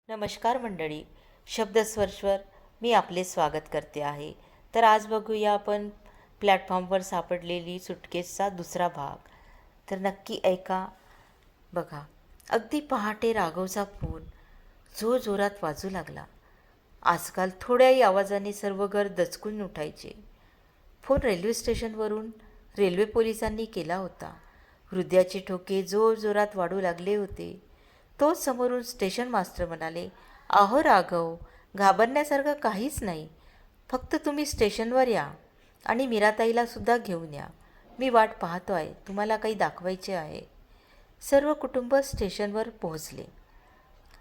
नमस्कार मंडळी, शब्दस्पर्शवर मी आपले स्वागत करते आहे. तर आज बघूया आपण प्लॅटफॉर्मवर सापडलेली सुटकेसचा दुसरा भाग. तर नक्की ऐका. बघा, अगदी पहाटे राघवचा फोन जोरजोरात वाजू लागला. आजकाल थोड्याही आवाजाने सर्व घर दचकून उठायचे. फोन रेल्वे स्टेशनवरून रेल्वे पोलिसांनी केला होता. हृदयाचे ठोके जोरजोरात वाढू लागले होते. तोच समोरून स्टेशन मास्टर म्हणाले, "अहो राघव, घाबरण्यासारखं काहीच नाही. फक्त तुम्ही स्टेशनवर या आणि मीराताईलासुद्धा घेऊन या. मी वाट पाहतो आहे. तुम्हाला काही दाखवायचे आहे." सर्व कुटुंब स्टेशनवर पोहोचले.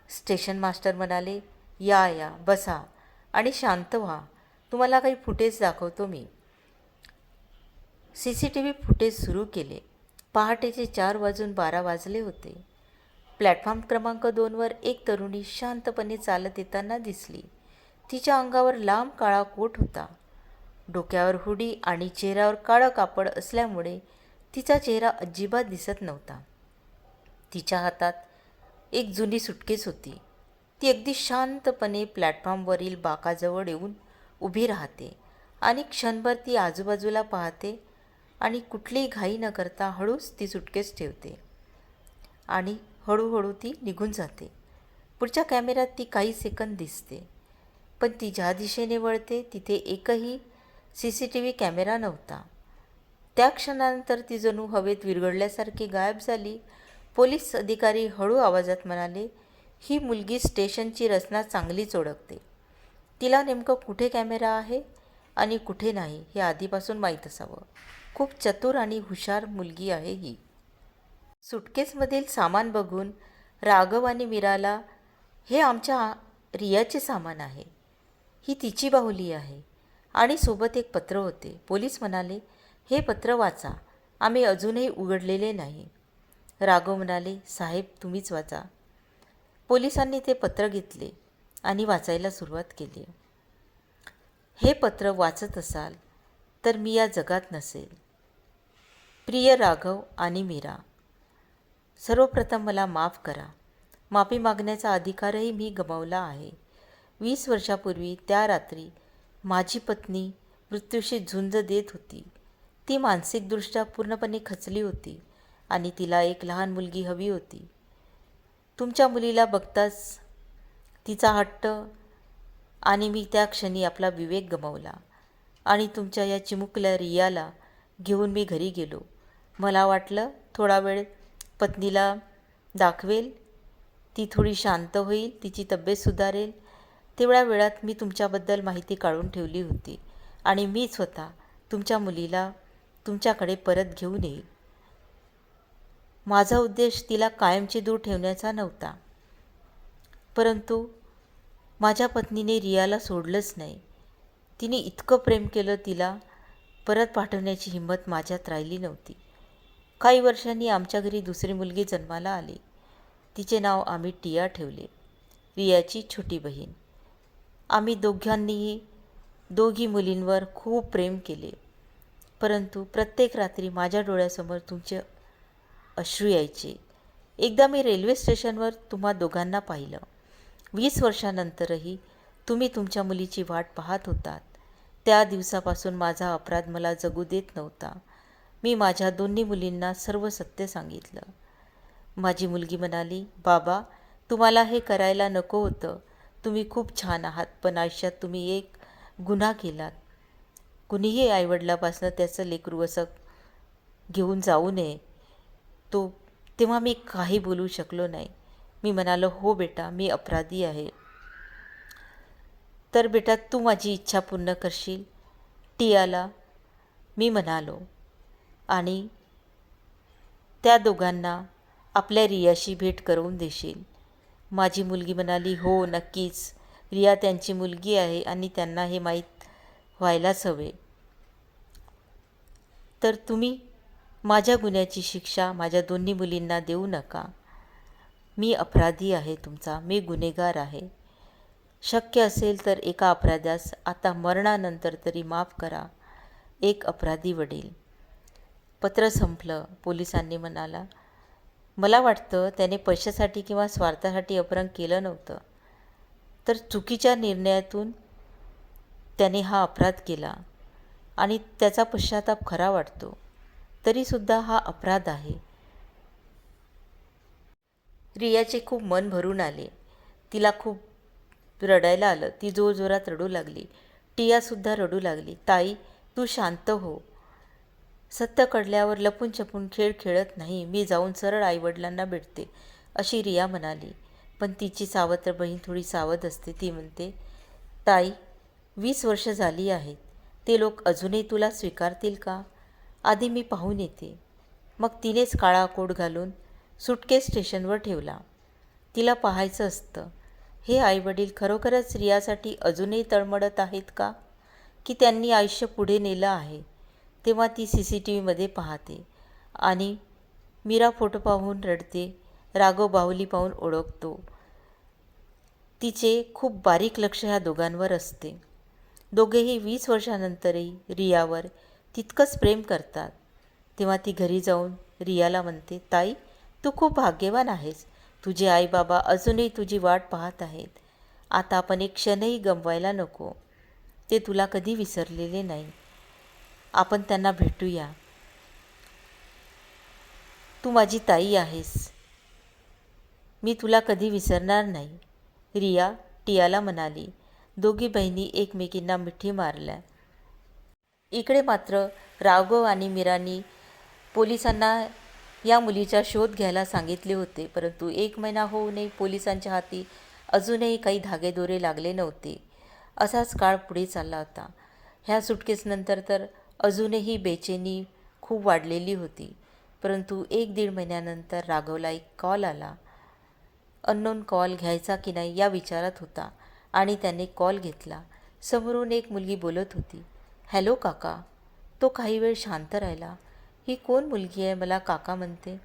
स्टेशन मास्टर म्हणाले, "या या, बसा आणि शांत व्हा. तुम्हाला काही फुटेज दाखवतो मी." CCTV फुटेज सुरू केले. पहाटेचे 4:12 वाजले होते. प्लॅटफॉर्म क्रमांक 2वर एक तरुणी शांतपणे चालत येताना दिसली. तिच्या अंगावर लांब काळा कोट होता. डोक्यावर हुडी आणि चेहऱ्यावर काळं कापड असल्यामुळे तिचा चेहरा अजिबात दिसत नव्हता. तिच्या हातात एक जुनी सुटकेस होती. ती अगदी शांतपणे प्लॅटफॉर्मवरील बाकाजवळ येऊन उभी राहते आणि क्षणभर ती आजूबाजूला पाहते आणि कुठलीही घाई न करता हळूच ती सुटकेस ठेवते आणि हळूहळू ती निघून जाते. पुढच्या कॅमेऱ्यात ती काही सेकंद दिसते, पण ती ज्या दिशेने वळते तिथे एकही CCTV कॅमेरा नव्हता. त्या क्षणानंतर ती जणू हवेत विरघळल्यासारखी गायब झाली. पोलीस अधिकारी हळू आवाजात म्हणाले, "ही मुलगी स्टेशनची रचना चांगलीच ओळखते. तिला नेमकं कुठे कॅमेरा आहे आणि कुठे नाही हे आधीपासून माहीत असावं. खूप चतुर आणि हुशार मुलगी आहे ही." सुटकेसमधील सामान बघून राघव आणि मीराला, "हे आमच्या रियाचे सामान आहे. ही तिची बाहुली आहे." आणि सोबत एक पत्र होते. पोलीस म्हणाले, "हे पत्र वाचा. आम्ही अजूनही उघडलेले नाही." राघव म्हणाले, "साहेब, तुम्हीच वाचा." पोलिसांनी ते पत्र घेतले आणि वाचायला सुरुवात केली. "हे पत्र वाचत असाल तर मी या जगात नसेल. प्रिय राघव आणि मीरा, सर्वप्रथम मला माफ करा. माफी मागण्याचा अधिकारही मी गमावला आहे. 20 वर्षापूर्वी त्या रात्री माझी पत्नी मृत्यूशी झुंज देत होती. ती मानसिकदृष्ट्या पूर्णपणे खचली होती आणि तिला एक लहान मुलगी हवी होती. तुमच्या मुलीला बघताच तिचा हट्ट आणि मी त्या क्षणी आपला विवेक गमावला आणि तुमच्या या चिमुकल्या रियाला घेऊन मी घरी गेलो. मला वाटलं थोडा वेळ पत्नीला दाखवेल, ती थोडी शांत होईल, तिची तब्येत सुधारेल. तेवढ्या वेळात मी तुमच्याबद्दल माहिती काढून ठेवली होती आणि मी स्वतः तुमच्या मुलीला तुमच्याकडे परत घेऊन येईल. माझा उद्देश तिला कायमची दूर ठेवण्याचा नव्हता. परंतु माझ्या पत्नीने रियाला सोडलंच नाही. तिने इतकं प्रेम केलं, तिला परत पाठवण्याची हिंमत माझ्यात राहिली नव्हती. काही वर्षांनी आमच्या घरी दुसरी मुलगी जन्माला आली. तिचे नाव आम्ही टिया ठेवले, रियाची छोटी बहीण. आम्ही दोघी मुलींवर खूप प्रेम केले. परंतु प्रत्येक रात्री माझ्या डोळ्यासमोर तुमचे अश्रू यायचे. एकदा मी रेल्वे स्टेशनवर तुम्हा दोघांना पाहिलं. 20 वर्षांनंतरही तुम्ही तुमच्या मुलीची वाट पाहत होतात. त्या दिवसापासून माझा अपराध मला जगू देत नव्हता. मी माझ्या दोन्ही मुलींना सर्व सत्य सांगितलं." माझी मुलगी म्हणाली, "बाबा, तुम्हाला हे करायला नको होतं. तुम्ही खूप छान आहात, पण आयुष्यात तुम्ही एक गुन्हा केलात. कुणीही आईवडिलापासून त्याचं लेकरू असं घेऊन जाऊ नये." तेव्हा मी काही बोलू शकलो नाही. मी म्हणालो, "हो बेटा, मी अपराधी आहे. तर बेटा, तू माझी इच्छा पूर्ण करशील?" टियाला मी म्हणालो, "आणि त्या दोघांना आपल्या रियाशी भेट करून देशील?" माझी मुलगी म्हणाली, "हो, नक्कीच. रिया त्यांची मुलगी आहे आणि त्यांना हे माहीत व्हायलाच हवे. तर तुम्ही माझ्या गुन्ह्याची शिक्षा माझ्या दोन्ही मुलींना देऊ नका. मी अपराधी आहे तुमचा, मी गुन्हेगार आहे. शक्य असेल तर एका अपराध्यास आता मरणानंतर तरी माफ करा. एक अपराधी वडील." पत्र संपलं. पोलिसांनी म्हणाला, "मला वाटतं त्याने पैशासाठी किंवा स्वार्थासाठी अपहरण केलं नव्हतं. तर चुकीच्या निर्णयातून त्याने हा अपराध केला आणि त्याचा पश्चाताप खरा वाटतो. तरीसुद्धा हा अपराध आहे. रियाचे खूप मन भरून आले. तिला खूप रडायला आलं. ती जोरजोरात रडू लागली. टियासुद्धा रडू लागली. ताई, तू शांत हो. सत्य कळल्यावर लपून छपून खेळ खेळत नाही. मी जाऊन सरळ आईवडिलांना भेटते, अशी रिया म्हणाली. पण तिची सावत्र बहीण थोडी सावध असते. ती म्हणते, ताई, 20 वर्ष झाली आहेत. ते लोक अजूनही तुला स्वीकारतील का? आधी मी पाहून येते. मग तिनेच काळा कोट घालून सुटकेस स्टेशनवर ठेवला. तिला पाहायचं असतं, हे आईवडील खरोखरच रियासाठी अजूनही तळमळत आहेत का, की त्यांनी आयुष्य पुढे नेलं आहे. तेव्हा ती CCTVमध्ये पाहते आणि मीरा फोटो पाहून रडते. राघव बाहुली पाहून ओळखतो. तिचे खूप बारीक लक्ष ह्या दोघांवर असते. दोघेही 20 वर्षानंतरही रियावर तितकंच प्रेम करतात. तेव्हा ती घरी जाऊन रियाला म्हणते, ताई, तू खूप भाग्यवान आहेस. तुझे आईबाबा अजूनही तुझी वाट पाहत आहेत. आता आपण एक क्षणही गमवायला नको. ते तुला कधी विसरलेले नाही. आपण त्यांना भेटूया. तू माझी ताई आहेस. मी तुला कधी विसरणार नाही, रिया टियाला म्हणाली. दोघी बहिणी एकमेकींना मिठी मारल्या. इकडे मात्र राघव आणि मीरांनी पोलिसांना या मुलीचा शोध घ्यायला सांगितले होते. परंतु 1 महिना होऊनही पोलिसांच्या हाती अजूनही काही धागेदोरे लागले नव्हते. असाच काळ पुढे चालला होता. ह्या सुटकेसनंतर तर अजूनही बेचैनी खूप वाढलेली होती. परंतु 1-1.5 महिन्यानंतर राघवला एक कॉल आला. अननोन कॉल घ्यायचा की नाही या विचारात होता आणि त्याने कॉल घेतला. समोरून एक मुलगी बोलत होती. हॅलो काका. तो काही वेळ शांत राहिला. ही कोण मुलगी आहे, मला काका म्हणते.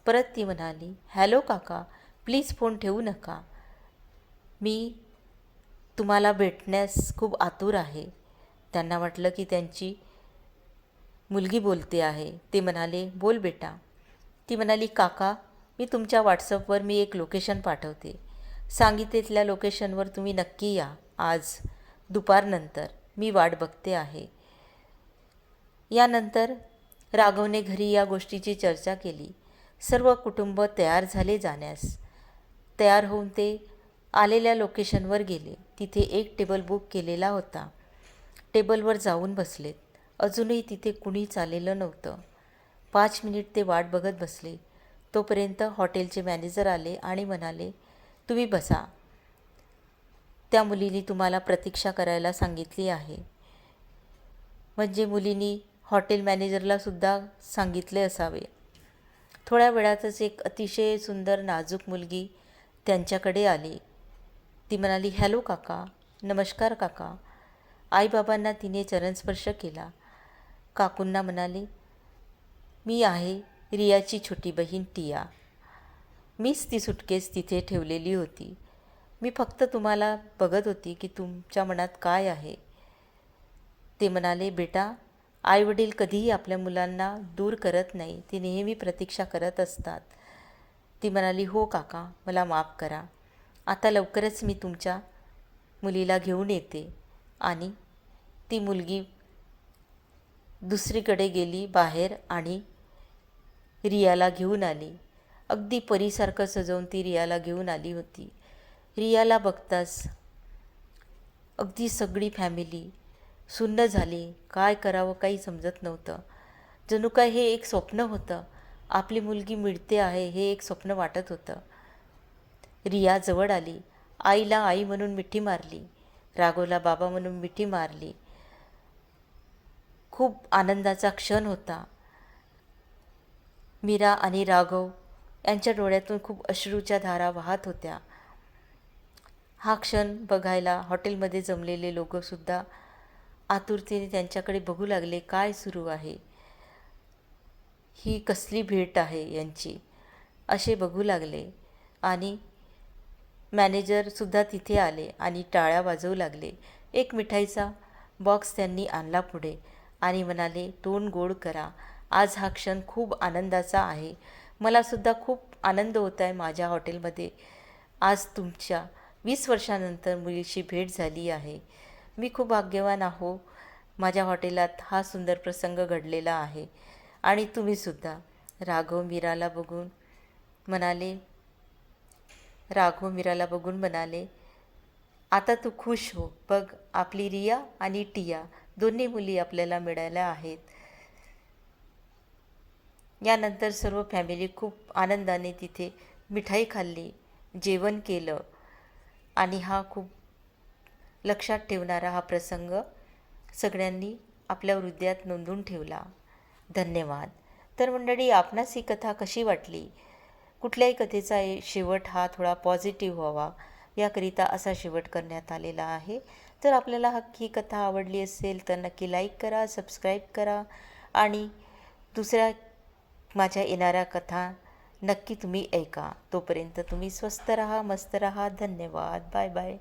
परत ती म्हणाली, हॅलो काका, प्लीज फोन ठेवू नका. मी तुम्हाला भेटण्यास खूप आतुर आहे. त्यांना वाटलं की त्यांची मुलगी बोलते आहे. ते म्हणाले, बोल बेटा. ती म्हणाली, काका, मी तुमच्या व्हॉट्सअपवर एक लोकेशन पाठवते. सांगितलेल्या लोकेशनवर तुम्ही नक्की या आज दुपारनंतर. मी वाट बघते आहे. यानंतर राघवने घरी या गोष्टीची चर्चा केली. सर्व कुटुंब तयार झाले जाण्यास. तयार होऊन ते आलेल्या लोकेशनवर गेले. तिथे एक टेबल बुक केलेला होता. टेबलवर जाऊन बसलेत. अजूनही तिथे कुणीच आलेलं नव्हतं. 5 मिनिट ते वाट बघत बसले. तोपर्यंत हॉटेलचे मॅनेजर आले आणि म्हणाले, तुम्ही बसा. त्या मुलीने तुम्हाला प्रतीक्षा करायला सांगितली आहे. म्हणजे मुलीनी हॉटेल मॅनेजरलासुद्धा सांगितले असावे. थोड्या वेळातच एक अतिशय सुंदर नाजूक मुलगी त्यांच्याकडे आली. ती म्हणाली, हॅलो काका. नमस्कार काका. आईबाबांना तिने चरणस्पर्श केला. काकूंना म्हणाली, मी आहे रियाची छोटी बहीण टिया. मीच ती सुटकेस तिथे ठेवलेली होती. मी फक्त तुम्हाला बघत होती की तुमच्या मनात काय आहे. ते म्हणाले, बेटा, आईवडील कधीही आपल्या मुलांना दूर करत नाही. ते नेहमी प्रतीक्षा करत असतात. ती म्हणाली, हो काका, मला माफ करा. आता लवकरच मी तुमच्या मुलीला घेऊन येते. आणि ती मुलगी दुसरीकडे गेली बाहेर आणि रियाला घेऊन आली. अगदी परीसारखं सजवून ती रियाला घेऊन आली होती. रियाला बघताच अगदी सगळी फॅमिली सुन्न झाली. काय करावं काही समजत नव्हतं. जणू काय हे एक स्वप्न होतं. आपली मुलगी मिळते आहे हे एक स्वप्न वाटत होतं. रिया जवळ आली. आईला आई म्हणून मिठी मारली. राघवला बाबा म्हणून मिठी मारली. खूप आनंदाचा क्षण होता. मीरा आणि राघव यांच्या डोळ्यातून खूप अश्रूच्या धारा वाहत होत्या. हा क्षण बघायला हॉटेलमध्ये जमलेले लोकंसुद्धा आतुरतेने त्यांच्याकडे बघू लागले. काय सुरू आहे, ही कसली भेट आहे यांची, असे बघू लागले. आणि मॅनेजरसुद्धा तिथे आले आणि टाळ्या वाजवू लागले. एक मिठाईचा बॉक्स त्यांनी आणला पुढे आणि म्हणाले, तोंड गोड करा. आज हा क्षण खूप आनंदाचा आहे. मलासुद्धा खूप आनंद होत आहे माझ्या हॉटेलमध्ये आज 20 वर्षानंतर मुलीशी भेट झाली आहे. मी खूप भाग्यवान आहो. माझ्या हॉटेलात हा सुंदर प्रसंग घडलेला आहे. आणि तुम्हीसुद्धा. म्हणाले राघव मीराला बघून म्हणाले, आता तू खुश हो. बघ, आपली रिया आणि टिया दोन्ही मुली आपल्याला मिळाल्या आहेत. यानंतर सर्व फॅमिली खूप आनंदाने तिथे मिठाई खाल्ली, जेवण केलं आणि हा खूप लक्षात ठेवणारा हा प्रसंग सगळ्यांनी आपल्या हृदयात नोंदवून ठेवला. धन्यवाद. तर मंडळी, आपणास ही कथा कशी वाटली? कुठल्याही कथेचा शेवट हा थोडा पॉझिटिव्ह व्हावा याकरिता असा शेवट करण्यात आलेला आहे. तर आपल्याला ही कथा आवडली असेल तर नक्की लाईक करा, सबस्क्राईब करा आणि दुसऱ्या माझ्या येणाऱ्या कथा नक्की तुम्ही ऐका. तोपर्यंत तुम्ही स्वस्त रहा, मस्त रहा. धन्यवाद. Bye bye.